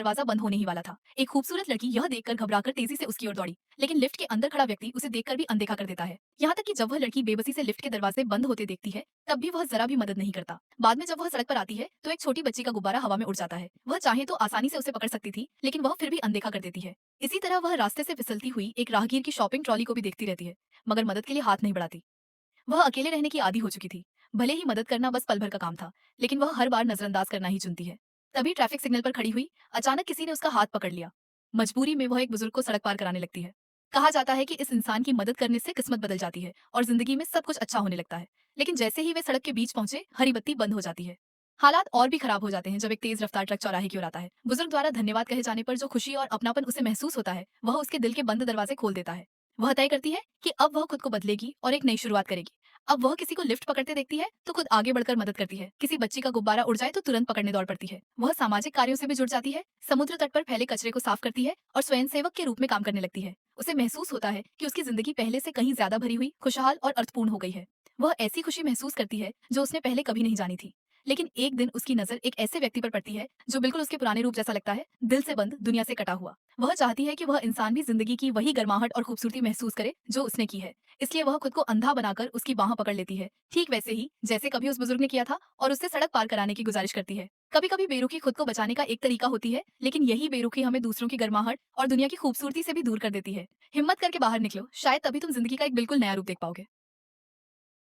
दरवाजा बंद होने ही वाला था। एक खूबसूरत लड़की यह देखकर घबराकर तेजी से उसकी ओर दौड़ी, लेकिन लिफ्ट के अंदर खड़ा व्यक्ति उसे देखकर भी अनदेखा कर देता है। यहाँ तक कि जब वह लड़की बेबसी से लिफ्ट के दरवाजे बंद होते देखती है, तब भी वह जरा भी मदद नहीं करता। बाद में जब वह सड़क पर आती है तो एक छोटी बच्ची का गुब्बारा हवा में उड़ जाता है। वह चाहे तो आसानी से उसे पकड़ सकती थी, लेकिन वह फिर भी अनदेखा कर देती है। इसी तरह वह रास्ते से फिसलती हुई एक राहगीर की शॉपिंग ट्रॉली को भी देखती रहती है, मगर मदद के लिए हाथ नहीं बढ़ाती। वह अकेले रहने की आदी हो चुकी थी। भले ही मदद करना बस पल भर का काम था, लेकिन वह हर बार नजरअंदाज करना ही चुनती है। तभी ट्रैफिक सिग्नल पर खड़ी हुई अचानक किसी ने उसका हाथ पकड़ लिया। मजबूरी में वह एक बुजुर्ग को सड़क पार कराने लगती है। कहा जाता है कि इस इंसान की मदद करने से किस्मत बदल जाती है और जिंदगी में सब कुछ अच्छा होने लगता है। लेकिन जैसे ही वे सड़क के बीच पहुंचे, हरी बत्ती बंद हो जाती है। हालात और भी खराब हो जाते हैं जब एक तेज रफ्तार ट्रक चौराहे की ओर आता है। बुजुर्ग द्वारा धन्यवाद कहे जाने पर जो खुशी और अपनापन उसे महसूस होता है, वह उसके दिल के बंद दरवाजे खोल देता है। वह तय करती है कि अब वह खुद को बदलेगी और एक नई शुरुआत करेगी। अब वह किसी को लिफ्ट पकड़ते देखती है तो खुद आगे बढ़कर मदद करती है। किसी बच्ची का गुब्बारा उड़ जाए तो तुरंत पकड़ने दौड़ पड़ती है। वह सामाजिक कार्यों से भी जुड़ जाती है, समुद्र तट पर फैले कचरे को साफ करती है और स्वयंसेवक के रूप में काम करने लगती है। उसे महसूस होता है कि उसकी जिंदगी पहले से कहीं ज्यादा भरी हुई, खुशहाल और अर्थपूर्ण हो गई है। वह ऐसी खुशी महसूस करती है जो उसने पहले कभी नहीं जानी थी। लेकिन एक दिन उसकी नजर एक ऐसे व्यक्ति पर पड़ती है जो बिल्कुल उसके पुराने रूप जैसा लगता है, दिल से बंद, दुनिया से कटा हुआ। वह चाहती है कि वह इंसान भी जिंदगी की वही गर्माहट और खूबसूरती महसूस करे जो उसने की है। इसलिए वह खुद को अंधा बनाकर उसकी बाह पकड़ लेती है, ठीक वैसे ही जैसे कभी उस बुजुर्ग ने किया था, और उससे सड़क पार कराने की गुजारिश करती है। कभी कभी बेरुखी खुद को बचाने का एक तरीका होती है, लेकिन यही बेरुखी हमें दूसरों की गर्माहट और दुनिया की खूबसूरती से भी दूर कर देती है। हिम्मत करके बाहर निकलो, शायद तभी तुम जिंदगी का एक बिल्कुल नया रूप देख पाओगे।